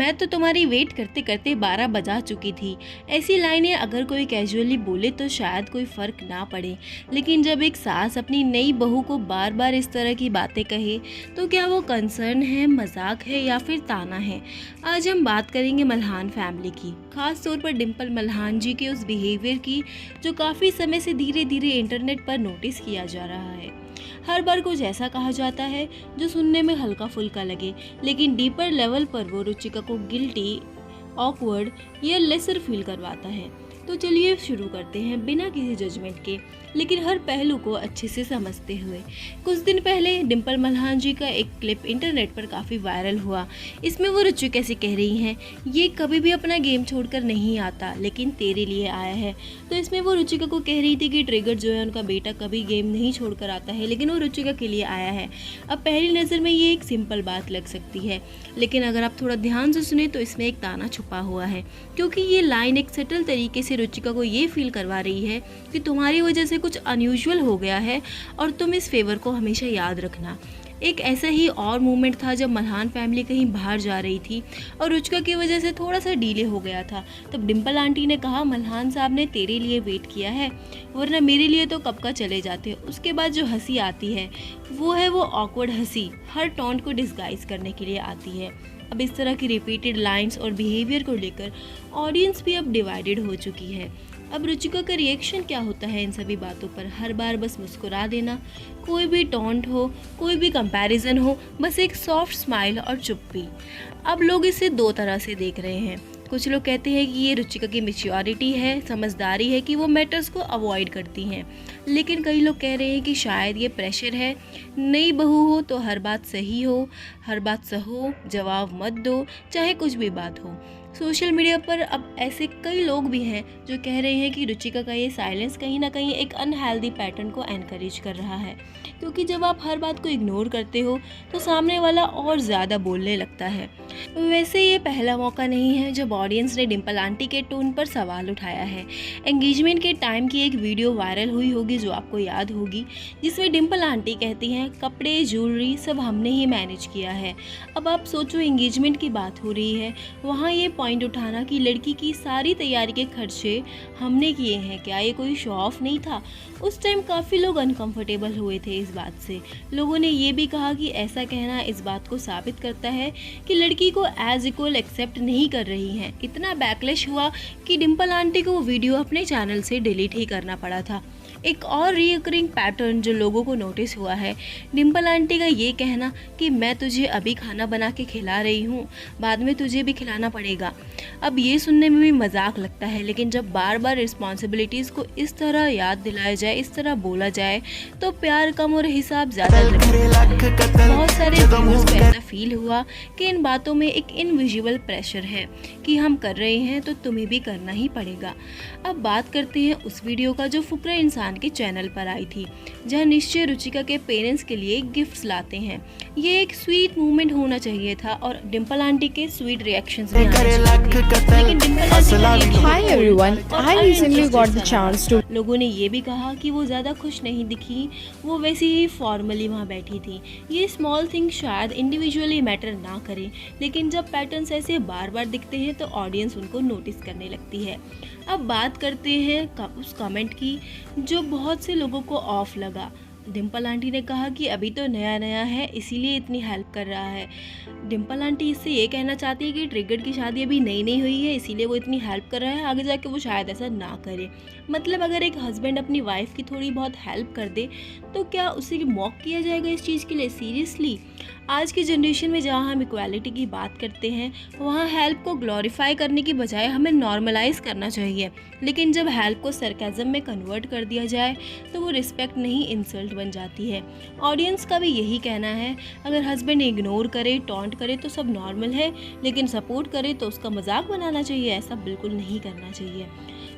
मैं तो तुम्हारी वेट करते करते 12 बजा चुकी थी। ऐसी लाइनें अगर कोई कैजुअली बोले तो शायद कोई फ़र्क ना पड़े, लेकिन जब एक सास अपनी नई बहू को बार बार इस तरह की बातें कहे तो क्या वो कंसर्न है, मजाक है या फिर ताना है। आज हम बात करेंगे मल्हान फैमिली की, खास तौर पर डिम्पल मल्हान जी के उस बिहेवियर की जो काफ़ी समय से धीरे धीरे इंटरनेट पर नोटिस किया जा रहा है। हर बार कुछ ऐसा कहा जाता है जो सुनने में हल्का फुल्का लगे, लेकिन डीपर लेवल पर वो रुचिका को गिल्टी, ऑकवर्ड या लेसर फील करवाता है। तो चलिए शुरू करते हैं बिना किसी जजमेंट के, लेकिन हर पहलू को अच्छे से समझते हुए। कुछ दिन पहले डिम्पल मल्हान जी का एक क्लिप इंटरनेट पर काफ़ी वायरल हुआ। इसमें वो रुचिका से कह रही हैं, ये कभी भी अपना गेम छोड़कर नहीं आता लेकिन तेरे लिए आया है। तो इसमें वो रुचिका को कह रही थी कि ट्रिगर जो है उनका बेटा कभी गेम नहीं छोड़कर आता है, लेकिन वो रुचिका के लिए आया है। अब पहली नज़र में ये एक सिंपल बात लग सकती है, लेकिन अगर आप थोड़ा ध्यान से सुने तो इसमें एक ताना छुपा हुआ है, क्योंकि ये लाइन एक सटल तरीके से रुचिका को ये फील करवा रही है कि तुम्हारी वजह से कुछ अनयूजुअल हो गया है और तुम इस फेवर को हमेशा याद रखना। एक ऐसा ही और मोमेंट था जब मल्हान फैमिली कहीं बाहर जा रही थी और रुचिका की वजह से थोड़ा सा डिले हो गया था। तब डिम्पल आंटी ने कहा, मल्हान साहब ने तेरे लिए वेट किया है, वरना मेरे लिए तो कब का चले जाते। उसके बाद जो हंसी आती है वो ऑकवर्ड हंसी, हर टॉन्ट को डिस्गाइज करने के लिए आती है। अब इस तरह की रिपीटेड लाइंस और बिहेवियर को लेकर ऑडियंस भी अब डिवाइडेड हो चुकी है। अब रुचिका का रिएक्शन क्या होता है इन सभी बातों पर? हर बार बस मुस्कुरा देना, कोई भी टॉन्ट हो, कोई भी कंपैरिजन हो, बस एक सॉफ्ट स्माइल और चुप्पी। अब लोग इसे दो तरह से देख रहे हैं। कुछ लोग कहते हैं कि ये रुचिका की मैच्योरिटी है, समझदारी है कि वो मैटर्स को अवॉइड करती हैं, लेकिन कई लोग कह रहे हैं कि शायद ये प्रेशर है। नई बहू हो तो हर बात सही हो, हर बात सहो, जवाब मत दो, चाहे कुछ भी बात हो। सोशल मीडिया पर अब ऐसे कई लोग भी हैं जो कह रहे हैं कि रुचिका का ये साइलेंस कहीं ना कहीं एक अनहेल्दी पैटर्न को एनकरेज कर रहा है, क्योंकि जब आप हर बात को इग्नोर करते हो तो सामने वाला और ज़्यादा बोलने लगता है। वैसे ये पहला मौका नहीं है जब ऑडियंस ने डिम्पल आंटी के टोन पर सवाल उठाया है। एंगेजमेंट के टाइम की एक वीडियो वायरल हुई होगी जो आपको याद होगी, जिसमें डिम्पल आंटी कहती हैं, कपड़े ज्वेलरी सब हमने ही मैनेज किया है। अब आप सोचो, एंगेजमेंट की बात हो रही है, वहाँ ये पॉइंट उठाना कि लड़की की सारी तैयारी के खर्चे हमने किए हैं, क्या ये कोई शो ऑफ नहीं था? उस टाइम काफ़ी लोग अनकंफर्टेबल हुए थे इस बात से। लोगों ने ये भी कहा कि ऐसा कहना इस बात को साबित करता है कि लड़की को एज इक्वल एक्सेप्ट नहीं कर रही हैं। इतना बैकलैश हुआ कि डिम्पल आंटी को वो वीडियो अपने चैनल से डिलीट ही करना पड़ा था। एक और रिकरिंग पैटर्न जो लोगों को नोटिस हुआ है, डिम्पल आंटी का ये कहना कि मैं तुझे अभी खाना बना के खिला रही हूँ, बाद में तुझे भी खिलाना पड़ेगा। अब ये सुनने में भी मजाक लगता है, लेकिन जब बार बार रिस्पॉन्सिबिलिटीज़ को इस तरह याद दिलाया जाए, इस तरह बोला जाए, तो प्यार कम और हिसाब ज़्यादा लगता है। बहुत सारे व्यूअर्स को ऐसा फील हुआ कि इन बातों में एक इनविजिबल प्रेशर है कि हम कर रहे हैं तो तुम्हें भी करना ही पड़ेगा। अब बात करते हैं उस वीडियो का जो फुकरा इंसान के चैनल पर आई थी, जहां निश्चय रुचिका के पेरेंट्स के लिए गिफ्ट्स लाते हैं। ये एक स्वीट मूवमेंट होना चाहिए था और डिम्पल आंटी के स्वीट रिएक्शंस भी आने चाहिए थे। लेकिन Dimple aunty Hi everyone, I recently got the chance to लोगों ने ये भी कहा कि वो ज़्यादा खुश नहीं दिखी, वो वैसे ही फॉर्मली वहाँ बैठी थी। ये स्मॉल थिंग शायद इंडिविजुअली मैटर ना करे, लेकिन जब पैटर्न्स ऐसे बार बार दिखते हैं तो ऑडियंस उनको नोटिस करने लगती है। अब बात करते हैं उस कमेंट की जो बहुत से लोगों को ऑफ लगा। डिम्पल आंटी ने कहा कि अभी तो नया नया है इसीलिए इतनी हेल्प कर रहा है। डिम्पल आंटी इससे ये कहना चाहती है कि ट्रिगर की शादी अभी नई नहीं हुई है इसीलिए वो इतनी हेल्प कर रहा है, आगे जाके वो शायद ऐसा ना करे। मतलब अगर एक हस्बैंड अपनी वाइफ की थोड़ी बहुत हेल्प कर दे तो क्या उसे मॉक किया जाएगा इस चीज़ के लिए? सीरियसली, आज की जनरेशन में जहाँ हम इक्वालिटी की बात करते हैं वहाँ हेल्प को ग्लोरीफाई करने की बजाय हमें नॉर्मलाइज करना चाहिए, लेकिन जब हेल्प को सरकाज़म में कन्वर्ट कर दिया जाए तो वो रिस्पेक्ट नहीं इंसल्ट बन जाती है। ऑडियंस का भी यही कहना है, अगर हस्बैंड इग्नोर करे, टॉन्ट करे तो सब नॉर्मल है, लेकिन सपोर्ट करे तो उसका मजाक बनाना चाहिए, ऐसा बिल्कुल नहीं करना चाहिए।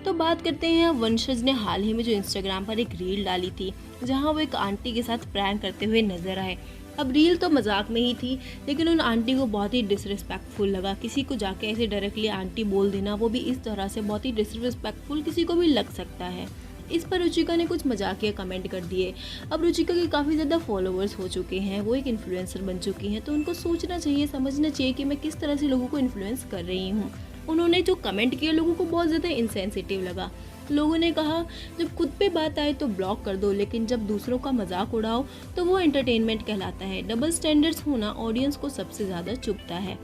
तो बात करते हैं, वंशज ने हाल ही में जो इंस्टाग्राम पर एक रील डाली थी जहां वो एक आंटी के साथ प्रैंक करते हुए नजर आए। अब रील तो मजाक में ही थी, लेकिन उन आंटी को बहुत ही डिसरिस्पेक्टफुल लगा। किसी को जाके ऐसे डायरेक्टली आंटी बोल देना, वो भी इस तरह से बहुत ही डिसरिस्पेक्टफुल किसी को भी लग सकता है। इस पर रुचिका ने कुछ मजाकिया कमेंट कर दिए। अब रुचिका के काफ़ी ज़्यादा फॉलोअर्स हो चुके हैं, वो एक इन्फ्लुएंसर बन चुकी हैं, तो उनको सोचना चाहिए, समझना चाहिए कि मैं किस तरह से लोगों को इन्फ्लुएंस कर रही हूँ। उन्होंने जो कमेंट किया लोगों को बहुत ज़्यादा इनसेंसिटिव लगा। लोगों ने कहा जब खुद पे बात आए तो ब्लॉक कर दो, लेकिन जब दूसरों का मजाक उड़ाओ तो वो एंटरटेनमेंट कहलाता है। डबल स्टैंडर्ड्स होना ऑडियंस को सबसे ज़्यादा चुभता है।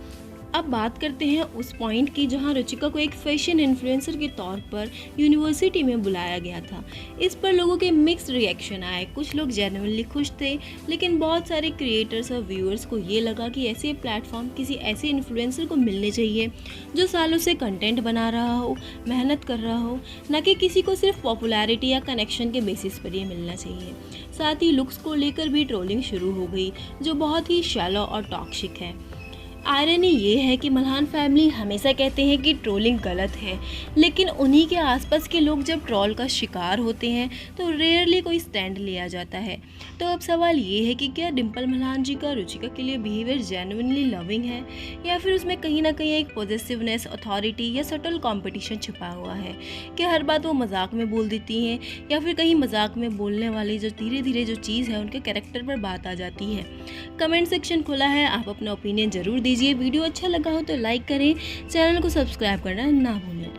अब बात करते हैं उस पॉइंट की जहां रुचिका को एक फैशन इन्फ्लुएंसर के तौर पर यूनिवर्सिटी में बुलाया गया था। इस पर लोगों के मिक्स्ड रिएक्शन आए। कुछ लोग जेन्युइनली खुश थे, लेकिन बहुत सारे क्रिएटर्स और व्यूअर्स को ये लगा कि ऐसे प्लेटफॉर्म किसी ऐसे इन्फ्लुएंसर को मिलने चाहिए जो सालों से कंटेंट बना रहा हो, मेहनत कर रहा हो, न कि किसी को सिर्फ पॉपुलैरिटी या कनेक्शन के बेसिस पर ये मिलना चाहिए। साथ ही लुक्स को लेकर भी ट्रोलिंग शुरू हो गई, जो बहुत ही शैलो और टॉक्सिक है। आयरनी ये है कि मल्हान फैमिली हमेशा कहते हैं कि ट्रोलिंग गलत है, लेकिन उन्हीं के आसपास के लोग जब ट्रोल का शिकार होते हैं तो रेयरली कोई स्टैंड लिया जाता है। तो अब सवाल ये है कि क्या डिम्पल मल्हान जी का रुचिका के लिए बिहेवियर जेन्युइनली लविंग है, या फिर उसमें कहीं ना कहीं एक पॉजिटिवनेस, अथॉरिटी या सटल कंपटीशन छिपा हुआ है। क्या हर बात वो मजाक में बोल देती हैं, या फिर कहीं मजाक में बोलने वाली जो धीरे धीरे जो चीज़ है उनके कैरेक्टर पर बात आ जाती है। कमेंट सेक्शन खुला है, आप अपना ओपिनियन ज़रूर दीजिए। वीडियो अच्छा लगा हो तो लाइक करें, चैनल को सब्सक्राइब करना ना भूलें।